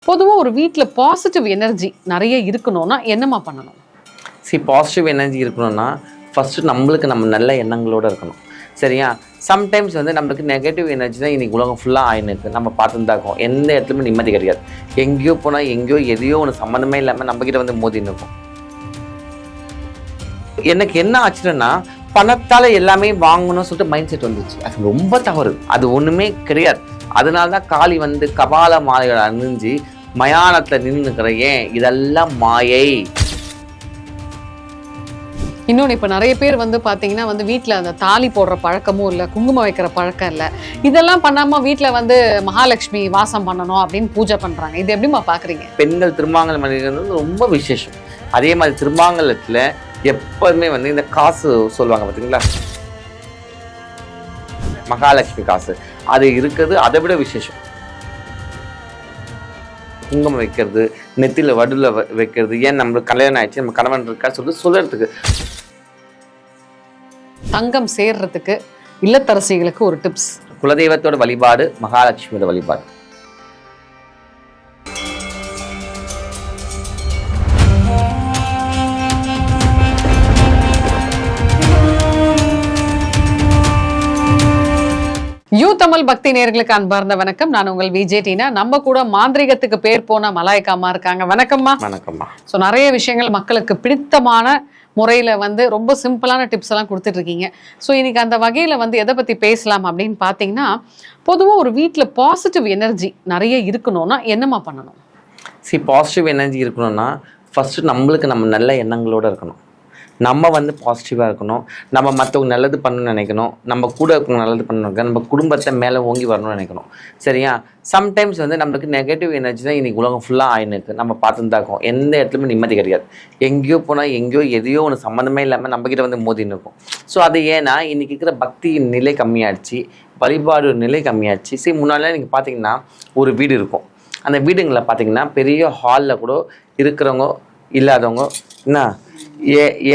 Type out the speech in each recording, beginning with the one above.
பொதுவாக ஒரு வீட்டில் பாசிட்டிவ் எனர்ஜி நிறைய இருக்கணும்னா என்னம்மா பண்ணணும்? பாசிட்டிவ் எனர்ஜி இருக்கணும்னா ஃபஸ்ட்டு நம்மளுக்கு நம்ம நல்ல எண்ணங்களோடு இருக்கணும். சரியா? சம்டைம்ஸ் நம்மளுக்கு நெகட்டிவ் எனர்ஜி தான் இன்றைக்கி உலகம் ஃபுல்லாக ஆயினுக்கு நம்ம பார்த்துன்னு தான் இருக்கோம். எந்த இடத்துலையுமே நிம்மதி கிடையாது. எங்கேயோ போனால் எங்கேயோ எதையோ ஒன்று சம்மந்தமே இல்லாமல் நம்மக்கிட்ட மோதின்னு இருக்கும். எனக்கு என்ன ஆச்சுன்னா, பணத்தால் எல்லாமே வாங்கணும்னு சொல்லிட்டு மைண்ட் செட் வந்துச்சு. அது ரொம்ப தவறு. அது ஒன்றுமே கிடையாது. அதனால தான் காளி கபால மாலைகளை அணிஞ்சு மயானத்தில் நின்றுக்கிற. ஏன் இதெல்லாம் மாயை. இன்னொன்று, இப்போ நிறைய பேர் பார்த்தீங்கன்னா வீட்டில் அந்த தாலி போடுற பழக்கமும் இல்லை, குங்குமம் வைக்கிற பழக்கம் இல்லை. இதெல்லாம் பண்ணாமல் வீட்டில் மகாலட்சுமி வாசம் பண்ணணும் அப்படின்னு பூஜை பண்ணுறாங்க. இது எப்படிமா பார்க்குறீங்க? பெண்கள் திருமாங்கல் பண்ணிக்கிறது ரொம்ப விசேஷம். அதே மாதிரி திருமாங்கலத்தில் எப்போதுமே இந்த காசு சொல்லுவாங்க பார்த்தீங்களா, மகாலட்சுமி காசு, அது இருக்கிறது அதை விட விசேஷம். குங்குமம் வைக்கிறது, நெத்தியில் வடுல வைக்கிறது. ஏன் நம்மளுக்கு கல்யாணம் ஆயிடுச்சு, நம்ம கணவன் இருக்கா சொல்றதுக்கு. தங்கம் சேர்றதுக்கு இல்லத்தரசிகளுக்கு ஒரு டிப்ஸ். குலதெய்வத்தோட வழிபாடு, மகாலட்சுமியோட வழிபாடு. யூ தமிழ் பக்தி நேயர்களுக்கு அன்பார்ந்த வணக்கம். நான் உங்கள் விஜே டீனா. நம்ம கூட மாந்திரிகத்துக்கு பேர் போன மலாய்க்கா அம்மா இருக்காங்க. வணக்கம்மா. வணக்கம்மா. ஸோ நிறைய விஷயங்கள் மக்களுக்கு பிடித்தமான முறையில் ரொம்ப சிம்பிளான டிப்ஸ் எல்லாம் கொடுத்துட்டு இருக்கீங்க. ஸோ இன்னைக்கு அந்த வகையில் எதை பற்றி பேசலாம் அப்படின்னு பார்த்தீங்கன்னா, பொதுவாக ஒரு வீட்டில் பாசிட்டிவ் எனர்ஜி நிறைய இருக்கணும்னா என்னம்மா பண்ணணும்? பாசிட்டிவ் எனர்ஜி இருக்கணும்னா ஃபஸ்ட்டு நம்மளுக்கு நம்ம நல்ல எண்ணங்களோடு இருக்கணும். நம்ம பாசிட்டிவாக இருக்கணும். நம்ம மற்றவங்க நல்லது பண்ணணும்னு நினைக்கணும். நம்ம கூட இருக்கணும் நல்லது பண்ணணும். நம்ம குடும்பத்தை மேலே ஓங்கி வரணும்னு நினைக்கணும். சரியா? சம்டைம்ஸ் நம்மளுக்கு நெகட்டிவ் எனர்ஜி தான் இன்றைக்கி உலகம் ஃபுல்லாக ஆயினுக்கு நம்ம பார்த்துன்னு தான் இருக்கோம். எந்த இடத்துலையுமே நிம்மதி கிடையாது. எங்கேயோ போனால் எங்கேயோ எதையோ ஒன்று சம்மந்தமே இல்லாமல் நம்மக்கிட்ட மோதின்னு இருக்கும். ஸோ அது ஏன்னா இன்றைக்கி இருக்கிற பக்தியின் நிலை கம்மியாகிடுச்சு, வழிபாடு நிலை கம்மியாகிடுச்சு. சரி, முன்னாடிலாம் நீங்கள் பார்த்தீங்கன்னா ஒரு வீடு இருக்கும். அந்த வீடுங்களில் பார்த்தீங்கன்னா பெரிய ஹாலில் கூட இருக்கிறவங்க இல்லாதவங்க என்ன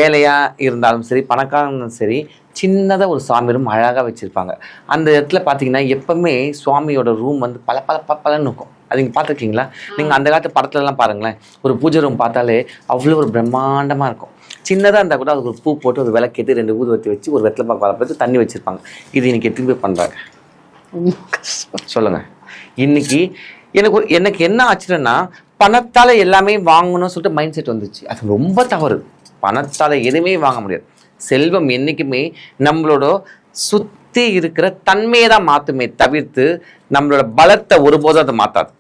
ஏழையாக இருந்தாலும் சரி, பணக்காரங்க இருந்தாலும் சரி, சின்னதாக ஒரு சாமி ரூம் அழகாக வச்சுருப்பாங்க. அந்த இடத்துல பார்த்தீங்கன்னா எப்போவுமே சுவாமியோட ரூம் பல பல பலன்னு இருக்கும். அது நீங்கள் பார்த்துருக்கீங்களா? நீங்கள் அந்த காலத்து படத்துலலாம் பாருங்களேன், ஒரு பூஜை ரூம் பார்த்தாலே அவ்வளோ ஒரு பிரம்மாண்டமாக இருக்கும். சின்னதாக இருந்தால் கூட அதுக்கு ஒரு பூ போட்டு ஒரு விளக்கேற்றி 2 ஊதுவத்தி வச்சு ஒரு வெத்தலை பாக்கு வளர்த்து தண்ணி வச்சுருப்பாங்க. இது இன்றைக்கி எத்தனை பேர் பண்ணுறாங்க சொல்லுங்கள்? இன்றைக்கி எனக்கு என்ன ஆச்சுன்னா, பணத்தால் எல்லாமே வாங்கணும்னு சொல்லிட்டு மைண்ட் செட் வந்துச்சு. அது ரொம்ப தவறு. பணத்தால் எதுவுமே வாங்க முடியாது. செல்வம் என்றைக்குமே நம்மளோட சுற்றி இருக்கிற தன்மையை தான் மாற்றுமே தவிர்த்து நம்மளோட பலத்தை ஒருபோதும் அதை மாற்றாது.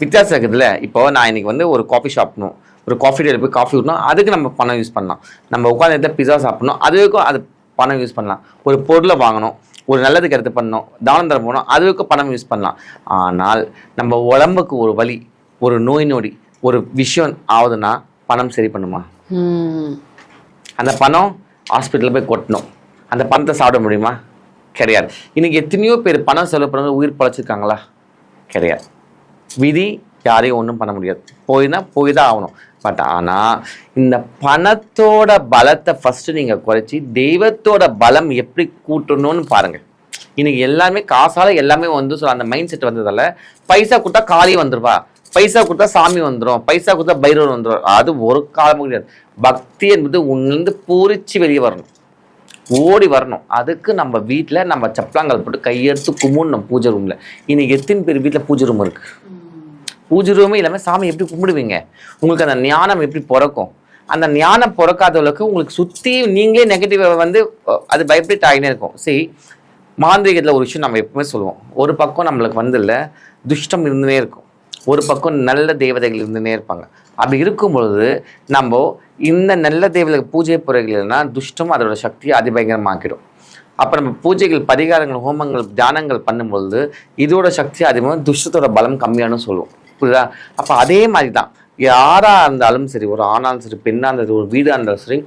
வித்தியாசம் இருக்குதுல்ல. இப்போ நான் இன்னைக்கு ஒரு காஃபி ஷாப்னும், ஒரு காஃபி டேல போய் காஃபி விடணும், அதுக்கு நம்ம பணம் யூஸ் பண்ணலாம். நம்ம உட்காந்து இடத்துல பிஸா சாப்பிடணும், அதுக்கும் அது பணம் யூஸ் பண்ணலாம். ஒரு பொருளை வாங்கணும், ஒரு நல்லதுக்கு எடுத்து பண்ணணும், தானம் தரம் போகணும், அதுக்கு பணம் யூஸ் பண்ணலாம். ஆனால் நம்ம உடம்புக்கு ஒரு வலி, ஒரு நோய் நொடி, ஒரு விஷயம் ஆகுதுன்னா பணம் சரி பண்ணுமா? அந்த பணம் ஹாஸ்பிட்டலில் போய் கொட்டணும். அந்த பணத்தை சாப்பிட முடியுமா? கிடையாது. இன்னைக்கு எத்தனையோ பேர் பணம் செலவு பண்ண உயிர் பழச்சிருக்காங்களா? கிடையாது. விதி யாரையும் ஒன்றும் பண்ண முடியாது. போய் தான் ஆகணும். பட் ஆனால் இந்த பணத்தோட பலத்தை ஃபஸ்ட்டு நீங்கள் குறைச்சி தெய்வத்தோட பலம் எப்படி கூட்டணும்னு பாருங்கள். இன்னைக்கு எல்லாமே காசால எல்லாமே அந்த மைண்ட் செட் வந்ததால பைசா கொடுத்தா காலி வந்துருவா, பைசா கொடுத்தா சாமி வந்துடும், பைசா கொடுத்தா பைரவர் வந்துடும். அது ஒரு காலமும் கிடையாது. பக்தி என்பது உன்னிருந்து பூரிச்சு வெளியே வரணும், ஓடி வரணும். அதுக்கு நம்ம வீட்டில் நம்ம சப்பலாங்கல் போட்டு கையெடுத்து கும்பிடணும் பூஜை ரூமில். இன்னைக்கு எத்தனை பேர் வீட்டில் பூஜை ரூம் இருக்கு? பூஜை ரூமே இல்லாமல் சாமி எப்படி கும்பிடுவீங்க? உங்களுக்கு அந்த ஞானம் எப்படி பிறக்கும்? அந்த ஞானம் பிறக்காதவளுக்கு உங்களுக்கு சுற்றி நீங்களே நெகட்டிவ் அது வைப்ரேட் ஆகினே இருக்கும். சரி, மாந்திரிகத்தில் ஒரு விஷயம் நம்ம எப்பவுமே சொல்லுவோம், ஒரு பக்கம் நம்மளுக்கு இல்லை துஷ்டம் இருந்துனே இருக்கும், ஒரு பக்கம் நல்ல தேவதைகள் இருந்துனே இருப்பாங்க. அப்படி இருக்கும் பொழுது நம்ம இந்த நல்ல தேவதை பூஜை புறைகள் இல்லைன்னா துஷ்டம் அதோட சக்தியை அதிபயங்கரமாக்கிடும். அப்போ நம்ம பூஜைகள், பரிகாரங்கள், ஹோமங்கள், தியானங்கள் பண்ணும்பொழுது இதோட சக்தி அதிகமாக, துஷ்டத்தோட பலம் கம்மியானு சொல்லுவோம். புரியுதா? அப்போ அதே மாதிரி தான் யாராக இருந்தாலும் சரி, ஒரு ஆணாலும் சரி, பெண்ணாக இருந்தாலும், ஒரு வீடாக இருந்தாலும் சரி,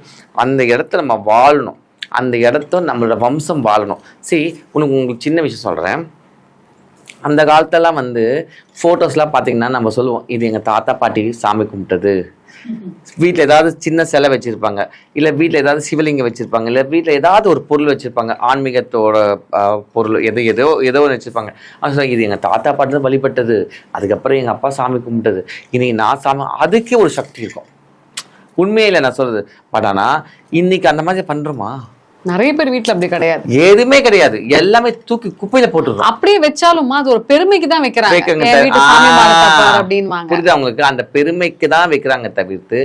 அந்த இடத்த நம்ம வாழணும். அந்த இடத்த நம்மளோட வம்சம் வாழணும். சரி, உங்களுக்கு சின்ன விஷயம் சொல்கிறேன். அந்த காலத்தெல்லாம் ஃபோட்டோஸ்லாம் பார்த்தீங்கன்னா நம்ம சொல்லுவோம், இது எங்கள் தாத்தா பாட்டி சாமி கும்பிட்டது, வீட்டில் ஏதாவது சின்ன சிலை வச்சுருப்பாங்க, இல்லை வீட்டில் ஏதாவது சிவலிங்கம் வச்சுருப்பாங்க, இல்லை வீட்டில் ஏதாவது ஒரு பொருள் வச்சுருப்பாங்க, ஆன்மீகத்தோட பொருள் ஏதோ ஒன்று வச்சுருப்பாங்க. அது இது எங்கள் தாத்தா பாட்டு வழிபட்டது, அதுக்கப்புறம் எங்கள் அப்பா சாமி கும்பிட்டது, இன்னைக்கு நான் சாமி, அதுக்கே ஒரு சக்தி இருக்கும். உண்மையில நான் சொல்றது. பட் ஆனால் இன்னைக்கு அந்த மாதிரி பண்ணுறோமா? நிறைய பேர் வீட்டுல அப்படி கிடையாது, எதுவுமே கிடையாது, எல்லாமே தூக்கி குப்பையில போட்டுருக்கோம். அப்படியே வச்சாலுமா அது ஒரு பெருமைக்கு தான் வைக்கிறாங்க. புரியுது அவங்களுக்கு, அந்த பெருமைக்கு தான் வைக்கிறாங்க தவிர்த்து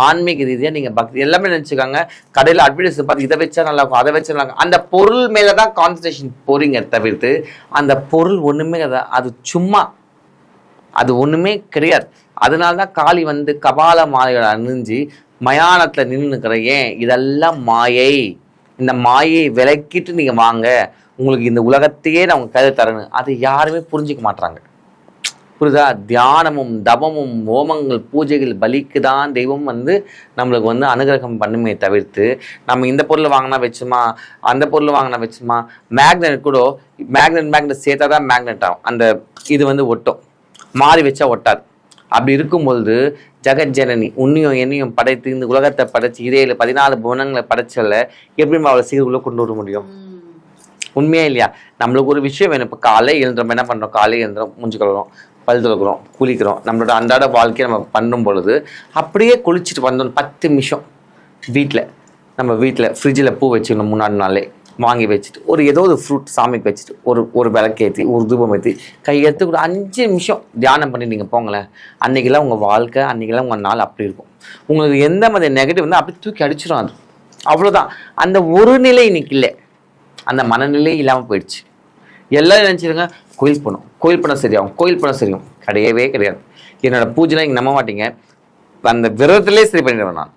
ஆன்மீக ரீதியா நீங்க பக்தி எல்லாமே நினைச்சுக்காங்க. கடையில அட்வர்டைஸ் பார்த்து இதை வச்சா நல்லா இருக்கும், அதை வச்சா நல்லா இருக்கும், அந்த பொருள் மேலதான் கான்சன்ட்ரேஷன் போறீங்க தவிர்த்து அந்த பொருள் ஒண்ணுமே அது சும்மா, அது ஒண்ணுமே கிடையாது. அதனாலதான் காளி வந்து கபால மாலைகளை அணிஞ்சு மயானத்துல நின்றுக்கிற. ஏன்? இதெல்லாம் மாயை, இந்த மாயை விலக்கிட்டு நீங்க வாங்க, உங்களுக்கு இந்த உலகத்தையே நான் உங்க கையில் தரணும். அதை யாருமே புரிஞ்சிக்க மாட்டாங்க. புரியுதா? தியானமும் தபமும் ஹோமங்கள் பூஜைகள் பலிக்கு தான் தெய்வம் வந்து நம்மளுக்கு வந்து அனுகிரகம் பண்ணுமே தவிர்த்து நம்ம இந்த பொருள் வாங்கினா வச்சுமா, அந்த பொருள் வாங்கினா வச்சுமா. மேக்னெட் கூட மேக்னெட் சேர்த்தா தான் மேக்னெட் ஆகும். அந்த இது வந்து ஒட்டும், மாறி வச்சா ஒட்டாது. அப்படி இருக்கும்பொழுது ஜெகஜனனி உன்னையும் என்னையும் படைத்து இந்த உலகத்தை படைச்சு இதே 14 புவனங்களை படைச்சல எப்படி அவளை சீர்குள்ள கொண்டு வர முடியும்? உண்மையா இல்லையா? நம்மளுக்கு ஒரு விஷயம் வேணும். இப்போ காலை எழுந்துறோம், என்ன பண்றோம்? காலை எழுந்துறோம், மூஞ்சி கழுவுறோம், பல் துலக்கிறோம், குளிக்கிறோம். நம்மளோட அன்றாட வாழ்க்கையை நம்ம பண்ணும் பொழுது அப்படியே குளிச்சுட்டு வந்தோம் 10 நிமிஷம் நம்ம வீட்டில் ஃப்ரிட்ஜில் பூ வச்சுக்கணும். முன்னாடி நாளே வாங்கி வச்சுட்டு ஏதோ ஒரு ஃப்ரூட் சாமிக்கு வச்சுட்டு ஒரு விளக்கேற்றி ஒரு தூபம் ஏற்றி கையெடுத்து ஒரு 5 நிமிஷம் தியானம் பண்ணி நீங்கள் போங்களேன். அன்றைக்கெல்லாம் உங்கள் வாழ்க்கை, அன்றைக்கெல்லாம் உங்கள் நாள் அப்படி இருக்கும். உங்களுக்கு எந்த மாதிரி நெகட்டிவ் வந்து அப்படி தூக்கி அடிச்சிடும். அது அவ்வளோதான். அந்த ஒரு நிலை இன்னைக்கு இல்லை, அந்த மனநிலை இல்லாமல் போயிடுச்சு. எல்லாரும் நினச்சிருங்க கோயில் போனால் சரியாகும், கோயில் போனால் சரியாகும். கிடையவே கிடையாது. என்னோட பூஜைலாம் நீங்கள் நம்ப மாட்டீங்க, அந்த விரதத்திலே சரி பண்ணிடுவேன் நான்.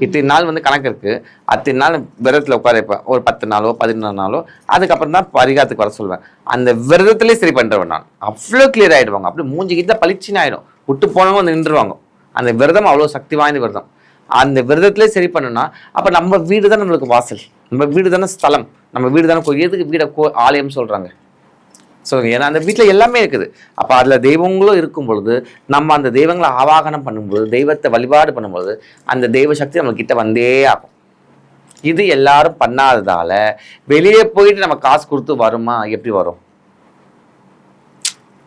இத்தனை நாள் வந்து கணக்கு இருக்குது, அத்தனை நாள் விரதத்தில் உட்கார வைப்பேன். ஒரு 10 நாளோ 14 நாளோ, அதுக்கப்புறம் தான் பரிகாரத்துக்கு வர சொல்லுவேன். அந்த விரதத்திலே சரி பண்ணுறவன் நான். அவ்வளோ கிளியர் ஆகிடுவாங்க, அப்படி மூஞ்சிக்கிட்ட பளிச்சுன்னு ஆகிடும். விட்டு போனவங்க வந்து நின்றுவாங்க. அந்த விரதம் அவ்வளோ சக்தி வாய்ந்த விரதம். அந்த விரதத்திலே சரி பண்ணுன்னா அப்போ நம்ம வீடு தான் நம்மளுக்கு வாசல், நம்ம வீடு தானே ஸ்தலம், நம்ம வீடு தானே கோயில். எதுக்கு வீடை ஆலயம் சொல்கிறாங்க? ஸோ ஏன்னா அந்த வீட்டில் எல்லாமே இருக்குது. அப்போ அதில் தெய்வங்களும் இருக்கும் பொழுது நம்ம அந்த தெய்வங்களை ஆவாகனம் பண்ணும்பொழுது, தெய்வத்தை வழிபாடு பண்ணும்பொழுது அந்த தெய்வ சக்தி நம்மக்கிட்ட வந்தே ஆகும். இது எல்லாரும் பண்ணாததால வெளியே போயிட்டு நம்ம காசு கொடுத்து வருமா? எப்படி வரும்?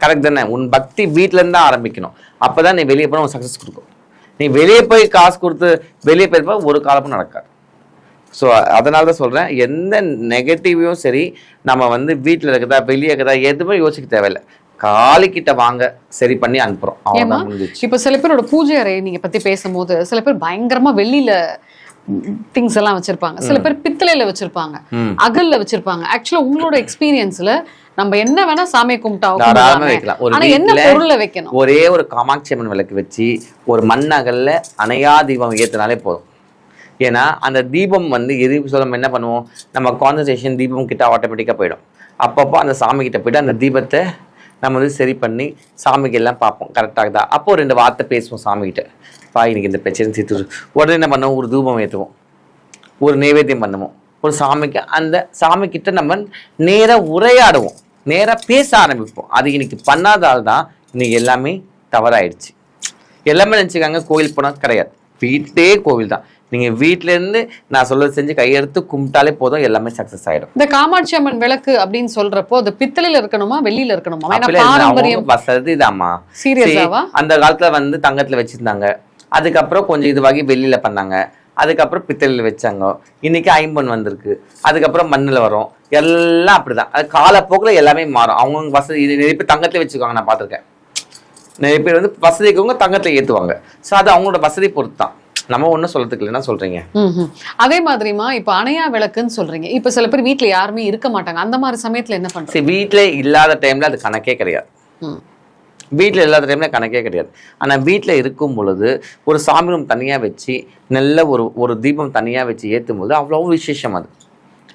கரெக்ட் தானே? உன் பக்தி வீட்டிலேருந்து தான் ஆரம்பிக்கணும். அப்போ தான் நீ வெளியே போனால் சக்ஸஸ் கொடுக்கும். நீ வெளியே போய் காசு கொடுத்து வெளியே போயிருப்பா ஒரு காலமும் நடக்காது. ஸோ அதனால தான் சொல்கிறேன், எந்த நெகட்டிவையும் சரி நம்ம வந்து வீட்டில் இருக்குதா வெளியே இருக்குதா எதுவுமே யோசிக்க தேவையில்லை. காலிக்கிட்ட வாங்க, சரி பண்ணி அனுப்புகிறோம். இப்போ சில பேரோட பூஜை அறை நீங்கள் பற்றி பேசும்போது சில பேர் பயங்கரமாக வெளியில் திங்ஸ் எல்லாம் வச்சிருப்பாங்க, சில பேர் பித்தளையில வச்சிருப்பாங்க, அகல்ல வச்சிருப்பாங்க. ஆக்சுவலா உங்களோட எக்ஸ்பீரியன்ஸ்ல நம்ம என்ன வேணா சாமி கும்பிட்டா என்ன பொருள்ல வைக்கணும்? ஒரே ஒரு காமாட்சி அம்மன் விளக்கு வச்சு ஒரு மண் அகல்ல அணையா தீபம் ஏற்றினாலே போதும். ஏன்னா அந்த தீபம் வந்து எது சொல்ல என்ன பண்ணுவோம், நம்ம கான்சன்ட்ரேஷன் தீபம் கிட்ட ஆட்டோமேட்டிக்காக போயிடும். அப்பப்போ அந்த சாமி கிட்ட போயிட்டு அந்த தீபத்தை நம்ம வந்து சரி பண்ணி சாமிக்கு எல்லாம் பார்ப்போம் கரெக்டாக தான். அப்போ 2 வார்த்தை பேசுவோம் சாமிகிட்ட, இன்னைக்கு இந்த பிரச்சனை தீர்த்து. உடனே என்ன பண்ணுவோம், ஒரு தூபம் ஏற்றுவோம், ஒரு நைவேத்தியம் பண்ணுவோம் ஒரு சாமிக்கு. அந்த சாமிக்கிட்ட நம்ம நேராக உரையாடுவோம், நேராக பேச ஆரம்பிப்போம். அது இன்னைக்கு பண்ணாதால் தான் இன்னைக்கு எல்லாமே தவறாயிடுச்சு. எல்லாமே நினச்சிக்காங்க கோயில் போனால் கிடையாது, வீட்டே கோவில் தான். நீங்க வீட்டுல இருந்து நான் சொல்றது செஞ்சு கையெடுத்து கும்பிட்டாலே போதும், எல்லாமே சக்சஸ் ஆயிடும். இந்த காமாட்சி அம்மன் விளக்கு அப்படின்னு சொல்றப்போ அது பித்தளையில இருக்கணுமா வெளியில இருக்கணுமா? வசதி தாமா. சீரியஸாவா? அந்த காலத்துல வந்து தங்கத்துல வச்சிருந்தாங்க, அதுக்கப்புறம் கொஞ்சம் இதுவாகி வெளியில பண்ணாங்க, அதுக்கப்புறம் பித்தளையில வச்சாங்க, இன்னைக்கு ஐம்பொன் வந்திருக்கு, அதுக்கப்புறம் மண்ணுல வரும். எல்லாம் அப்படிதான். அது காலப்போக்கில் எல்லாமே மாறும். அவங்க வசதி நிறைய பேர் தங்கத்துல வச்சுக்குவாங்க, நான் பார்த்துருக்கேன். நிறைய பேர் வந்து வசதி இருக்கவங்க தங்கத்துல ஏற்றுவாங்க. ஸோ அது அவங்களோட வசதி பொறுத்து தான், நம்ம ஒன்றும் சொல்றதுக்கு இல்லைன்னா சொல்றீங்க. அதே மாதிரிமா இப்ப அணையா விளக்குன்னு சொல்றீங்க. இப்ப சில பேர் வீட்டுல யாருமே இருக்க மாட்டாங்க, அந்த மாதிரி சமயத்துல என்ன பண்றது? வீட்டுல இல்லாத டைம்ல அது கணக்கே கிடையாது. வீட்டில் இல்லாத டைம்ல கணக்கே கிடையாது. ஆனால் வீட்டில் இருக்கும் பொழுது ஒரு சாமி ரூம் தனியாக வச்சு நல்ல ஒரு தீபம் தனியாக வச்சு ஏற்றும் போது அவ்வளோ விசேஷம். அது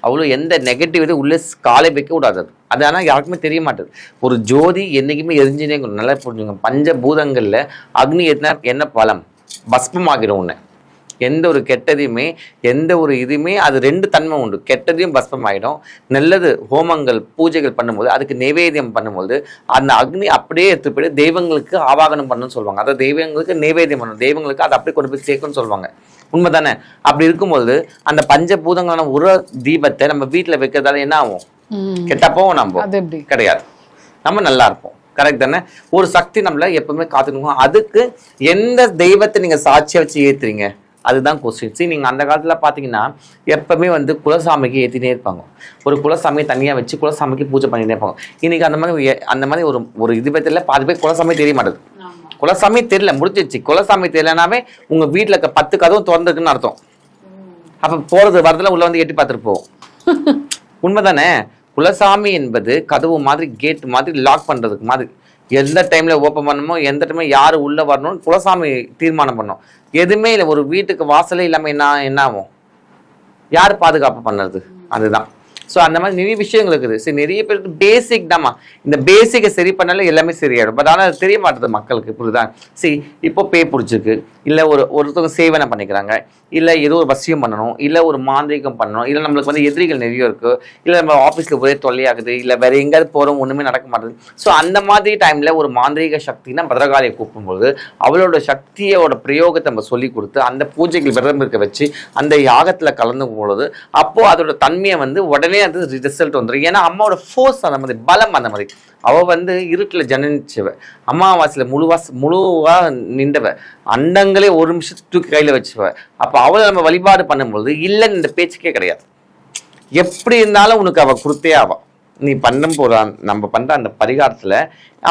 அவ்வளோ எந்த நெகட்டிவ் இது உள்ளே காலை வைக்க கூடாது. அது ஆனால் யாருக்குமே தெரிய மாட்டேது. ஒரு ஜோதி என்றைக்குமே எரிஞ்சுனே நல்லா புரிஞ்சுங்க. பஞ்சபூதங்களில் அக்னி ஏற்றினா என்ன பலம்? பஸ்பம் ஆகிடும் ஒன்று. எந்த ஒரு கெட்டதையுமே எந்த ஒரு இதுவுமே அது ரெண்டு தன்மை உண்டு. கெட்டதையும் பஸ்பம் ஆகிடும், நல்லது ஹோமங்கள் பூஜைகள் பண்ணும்போது அதுக்கு நைவேத்தியம் பண்ணும்போது அந்த அக்னி அப்படியே எடுத்து போய் தெய்வங்களுக்கு ஆவாகனம் பண்ணணும்னு சொல்லுவாங்க. அதாவது தெய்வங்களுக்கு நைவேத்தியம் பண்ணணும், தெய்வங்களுக்கு அதை அப்படியே கொண்டு போய் சேர்க்கணும்னு சொல்லுவாங்க. உண்மைதானே? அப்படி இருக்கும்போது அந்த பஞ்சபூதங்களான ஒரு தீபத்தை நம்ம வீட்டில் வைக்கிறதால என்ன ஆகும்? கெட்டப்போவும் நம்ம கிடையாது, நம்ம நல்லா இருப்போம். கரெக்ட் தானே? ஒரு சக்தி நம்மள எப்பவுமே காத்துக்கணும். அதுக்கு எந்த தெய்வத்தை நீங்க சாட்சியை வச்சு ஏத்துறீங்க, அதுதான் கொஸ்டின். சரி, நீங்க அந்த காலத்துல பாத்தீங்கன்னா எப்பவுமே வந்து குலசாமிக்கு ஏத்தினே இருப்பாங்க. ஒரு குலசாமியை தனியா வச்சு குலசாமிக்கு பூஜை பண்ணிட்டே இருப்பாங்க. இன்னைக்கு அந்த மாதிரி ஒரு இது பத்தில பாதி பேர் குலசாமி தெரிய மாட்டேது. குலசாமி தெரியல, முடிஞ்சிச்சு. குலசாமி தெரியலனாவே உங்க வீட்டுல 10 கதவும் திறந்துருக்குன்னு அர்த்தம். அப்ப போறது வரதுல உள்ள வந்து எட்டி பார்த்துட்டு போவோம். உண்மைதானே? குலசாமி என்பது கதவு மாதிரி, கேட் மாதிரி, லாக் பண்றதுக்கு மாதிரி. எந்த டைம்ல ஓப்பன் பண்ணணுமோ, எந்த டைம்ல யாரு உள்ள வரணும்னு குலசாமி தீர்மானம் பண்ணணும். எதுவுமே இல்லை, ஒரு வீட்டுக்கு வாசலே இல்லாம என்ன ஆகும்? யார் பாதுகாப்பு பண்ணுறது? அதுதான். ஸோ அந்த மாதிரி நிறைய விஷயங்கள் இருக்குது. சரி, நிறைய பேருக்கு பேசிக் தாம்மா, இந்த பேசிக்கை சரி பண்ணாலே எல்லாமே சரியாயிடும். பட் ஆனால் அது தெரிய மாட்டேது மக்களுக்கு. புரியுதா? சரி, இப்போ பே பிடிச்சிருக்கு, இல்லை ஒருத்தவங்க சேவனை பண்ணிக்கிறாங்க, இல்லை ஏதோ ஒரு வசியம் பண்ணணும், இல்லை ஒரு மாந்திரிகம் பண்ணணும், இல்லை நம்மளுக்கு வந்து எதிரிகள் நிறைய இருக்குது, இல்லை நம்ம ஆஃபீஸில் ஒரே தொல்லையாகுது, இல்லை வேற எங்கேயாவது போகிறோம் ஒன்றுமே நடக்க மாட்டேது. ஸோ அந்த மாதிரி டைமில் ஒரு மாந்திரிக சக்தினா பத்ரகாளியை கூப்பிடும்போது அவளோட சக்தியோட பிரயோகத்தை நம்ம சொல்லி கொடுத்து அந்த பூஜைகள் விரதம் இருக்க வச்சு அந்த யாகத்தில் கலந்து பொழுது அப்போது அதோட தன்மையை வந்து உடனே அது ரிசல்ட் வந்துடும். ஏன்னா அம்மாவோட ஃபோர்ஸ் அந்த மாதிரி, பலம் அந்த மாதிரி. அவள் வந்து இருட்டில் ஜனிச்சவ, அமாவாசையில் முழுவா நின்றவ, அண்டங்களே ஒரு நிமிஷத்துக்கு தூக்கி கையில் வச்சுவ. அப்போ அவளை நம்ம வழிபாடு பண்ணும்போது இல்லைன்னு இந்த பேச்சுக்கே கிடையாது. எப்படி இருந்தாலும் உனக்கு அவள் கொடுத்தே ஆவா. நீ நம்ம பண்ணுற அந்த பரிகாரத்தில்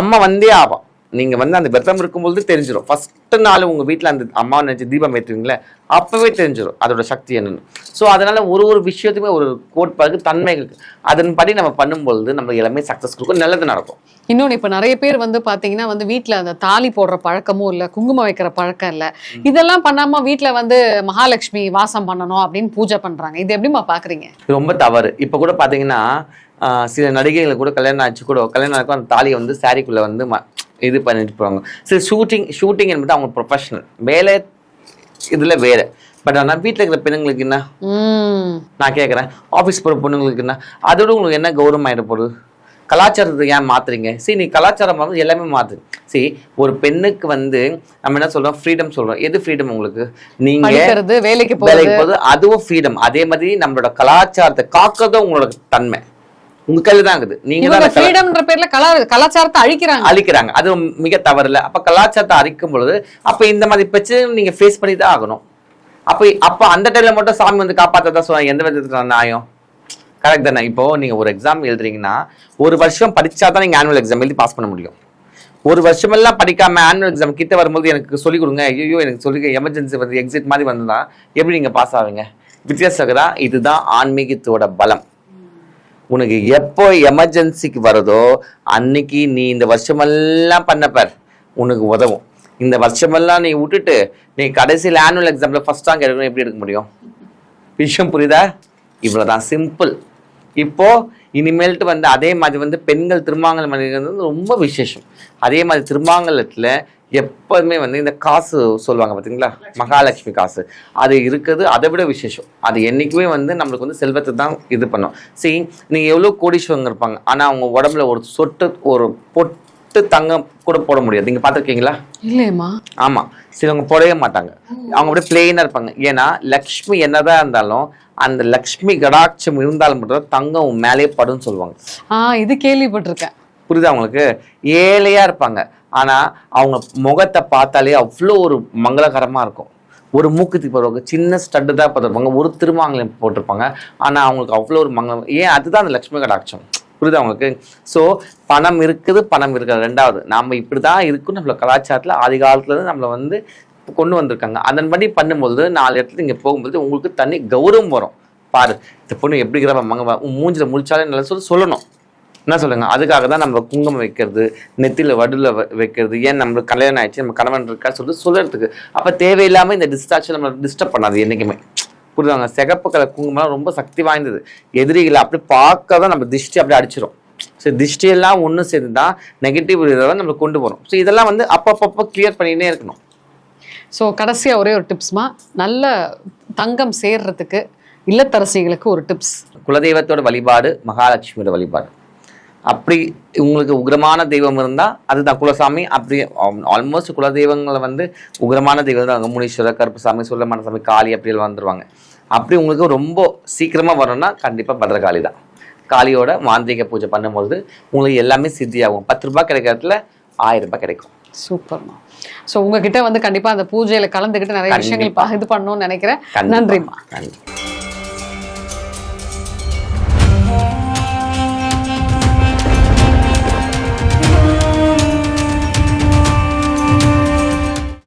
அம்மா வந்தே ஆவா. நீங்கள் வந்து அந்த விரதம் இருக்கும்போது தெரிஞ்சிடும். ஃபஸ்ட்டு நாள் உங்கள் வீட்டில் அந்த அம்மாவை நினச்சி தீபம் ஏற்றுவீங்களே, அப்போவே தெரிஞ்சிடும் அதோட சக்தி என்னன்னு. ஸோ அதனால் ஒரு விஷயத்துக்குமே ஒரு கோட்பாடு தன்மைகள், அதன்படி நம்ம பண்ணும்பொழுது நம்ம எல்லாமே சக்ஸஸ் கொடுக்கும், நல்லது நடக்கும். இன்னொன்று, இப்போ நிறைய பேர் வந்து பார்த்தீங்கன்னா வந்து வீட்டில் அந்த தாலி போடுற பழக்கமும் இல்லை, குங்குமம் வைக்கிற பழக்கம் இல்லை. இதெல்லாம் பண்ணாமல் வீட்டில் வந்து மகாலட்சுமி வாசம் பண்ணணும் அப்படின்னு பூஜை பண்ணுறாங்க. இது எப்படிமா பார்க்குறீங்க? ரொம்ப தவறு. இப்போ கூட பார்த்தீங்கன்னா சில நடிகைகள் கூட கல்யாணம் ஆச்சும் அந்த தாலியை வந்து சாரிக்குள்ளே வந்து இது பண்ணிட்டு போவாங்க. சரி, ஷூட்டிங் என்பது அவங்க ப்ரொஃபஷனல் வேலை, இதுல வேற. பட் ஆனால் வீட்டில் இருக்கிற பெண்ணுங்களுக்கு என்ன நான் கேட்குறேன், ஆஃபீஸ் போகிற பொண்ணுங்களுக்கு என்ன, அதோட உங்களுக்கு என்ன கௌரவம் ஆகிட போகுது? கலாச்சாரத்தை ஏன் மாத்துறீங்க? சரி, நீ கலாச்சாரம் வந்து எல்லாமே மாத்து. சரி, ஒரு பெண்ணுக்கு வந்து நம்ம என்ன சொல்றோம்? ஃப்ரீடம் சொல்றோம். எது ஃப்ரீடம் உங்களுக்கு? நீங்க வேலைக்கு போகுது, அதுவும் ஃப்ரீடம். அதே மாதிரி நம்மளோட கலாச்சாரத்தை காக்கிறதும் உங்களோட தன்மை உங்க கையில தான் இருக்குது. நீங்க ஃப்ரீடம்ன்ற பேர்ல கலாச்சாரத்தை அழிக்கிறாங்க. அது மிக தவறு இல்லை. அப்ப கலாச்சாரத்தை அழிக்கும் பொழுது அப்ப இந்த மாதிரி பிரச்சனை நீங்க ஃபேஸ் பண்ணி தான் ஆகணும். அப்ப அந்த டைம்ல மட்டும் சாமி வந்து காப்பாற்றதான் சொல்லுவாங்க. எந்த விதத்துல நியாயம்? கரெக்ட் தானே? இப்போ நீங்க ஒரு எக்ஸாம் எழுதுறீங்கன்னா ஒரு வருஷம் படிச்சா தான் நீங்க ஆனுவல் எக்ஸாம் எழுதி பாஸ் பண்ண முடியும். ஒரு வருஷம் எல்லாம் படிக்காம ஆனுவல் எக்ஸாம் கிட்ட வரும்போது எனக்கு சொல்லிக் கொடுங்க, ஐயோ எனக்கு சொல்லி எமர்ஜென்சி வந்து எக்ஸிட் மாதிரி வந்தா எப்படி நீங்க பாஸ் ஆவீங்க? வித்தியாசகரா, இதுதான் ஆன்மீகத்தோட பலம். உனக்கு எப்போ எமர்ஜென்சிக்கு வருதோ அன்னைக்கு நீ இந்த வருஷமெல்லாம் பண்ணப்பார் உனக்கு உதவும். இந்த வருஷமெல்லாம் நீ விட்டுட்டு நீ கடைசியில் ஆனுவல் எக்ஸாம்ல ஃபர்ஸ்ட் ரேங்க் எடுக்கணும், எப்படி எடுக்க முடியும்? விஷயம் புரியுதா? இவ்வளவுதான், சிம்பிள். இப்போ இனிமேல்ட்டு வந்து அதே மாதிரி வந்து பெண்கள் திருமாங்கலம் பண்ணிக்கிறது ரொம்ப விசேஷம். அதே மாதிரி திருமாங்கலத்துல எப்போதுமே வந்து இந்த காசு சொல்லுவாங்க பார்த்தீங்களா, மகாலட்சுமி காசு, அது இருக்குது. அதை விட விசேஷம் அது என்றைக்குமே வந்து நம்மளுக்கு வந்து செல்வத்தை தான் இது பண்ணும். சரி, நீங்கள் எவ்வளோ கோடீஸ்வரங்க இருப்பாங்க, ஆனால் அவங்க உடம்புல ஒரு சொட்டு ஒரு பொட்டு தங்கம் கூட போட முடியாது. நீங்கள் பார்த்துருக்கீங்களா? இல்லையம்மா. ஆமாம், சிலவங்க போடவே மாட்டாங்க. அவங்க அப்படியே பிளெயினாக இருப்பாங்க. ஏன்னா லக்ஷ்மி என்னதான் இருந்தாலும் அந்த லக்ஷ்மி கடாட்சம் இருந்தாலும் மட்டும் தங்கம் மேலே படுன்னு சொல்லுவாங்க. இது கேள்விப்பட்டிருக்கேன். புரியுதா உங்களுக்கு? ஏழையாக இருப்பாங்க, ஆனால் அவங்க முகத்தை பார்த்தாலே அவ்வளோ ஒரு மங்களகரமாக இருக்கும். ஒரு மூக்குத்தி போடுவாங்க, சின்ன ஸ்டட்டு தான் போட்டிருப்பாங்க, ஒரு திருமாங்கலம் போட்டிருப்பாங்க, ஆனால் அவங்களுக்கு அவ்வளோ ஒரு மங்களம். ஏன்? அதுதான் அந்த லக்ஷ்மி கடாட்சம். புரியுதா உங்களுக்கு? ஸோ பணம் இருக்குது, பணம் இருக்காது. ரெண்டாவது, நாம் இப்படி தான் இருக்கும். நம்மள கலாச்சாரத்தில் ஆதி காலத்துலேருந்து நம்மளை வந்து கொண்டு வந்திருக்காங்க. அதன்படி பண்ணும்போது 4 இடத்துல இங்கே போகும்போது உங்களுக்கு தனி கௌரவம் வரும். பாரு, இந்த பொண்ணு எப்படி இருக்கிற மூஞ்சில் முழிச்சாலே நல்லா சொல்லணும். என்ன சொல்லுங்க? அதுக்காக தான் நம்ம குங்குமம் வைக்கிறது, நெத்தியில் வடுல வைக்கிறது. ஏன் நம்மளுக்கு கல்யாணம் ஆயிடுச்சு, நம்ம கணவன் இருக்கா சொல்றதுக்கு. அப்போ தேவையில்லாமல் இந்த டிஸ்ட்ராக்ஷன் நம்ம டிஸ்டர்ப் பண்ணாது என்றைக்குமே. புரியுதாங்க? சிகப்பு கலர் குங்குமம் ரொம்ப சக்தி வாய்ந்தது. எதிரிகளை அப்படி பார்க்க தான் நம்ம திருஷ்டி அப்படியே அடிச்சிடும். சரி, திருஷ்டியெல்லாம் ஒன்று சேர்ந்து தான் நெகட்டிவ் இதை நம்ம கொண்டு போகிறோம். ஸோ இதெல்லாம் வந்து அப்பப்போ கிளியர் பண்ணினே இருக்கணும். ஸோ கடைசியாக ஒரே ஒரு டிப்ஸ்மா, நல்ல தங்கம் சேர்றதுக்கு இல்லத்தரசிகளுக்கு ஒரு டிப்ஸ். குலதெய்வத்தோட வழிபாடு, மகாலட்சுமியோட வழிபாடு. அப்படி உங்களுக்கு உக்ரமான தெய்வம் இருந்தால் அதுதான் குலசாமி. அப்படி ஆல்மோஸ்ட் குலதெய்வங்களை வந்து உக்ரமான தெய்வம் தான். முனீஸ்வரர், கருப்புசாமி, சுள்ளமான சாமி, காளி அப்படியெல்லாம் வந்துடுவாங்க. அப்படி உங்களுக்கு ரொம்ப சீக்கிரமாக வரணும்னா கண்டிப்பாக பத்ரகாளி தான். காளியோட மாந்திரிக பூஜை பண்ணும்போது உங்களுக்கு எல்லாமே சித்தியாகும். 10 ரூபாய் கிடைக்கிற இடத்துல 1000 ரூபாய் கிடைக்கும். சூப்பர்மா. ஸோ உங்ககிட்ட வந்து கண்டிப்பாக அந்த பூஜையில் கலந்துக்கிட்டு நிறைய விஷயங்கள் இது பண்ணணும்னு நினைக்கிறேன். நன்றிம்மா. நன்றி.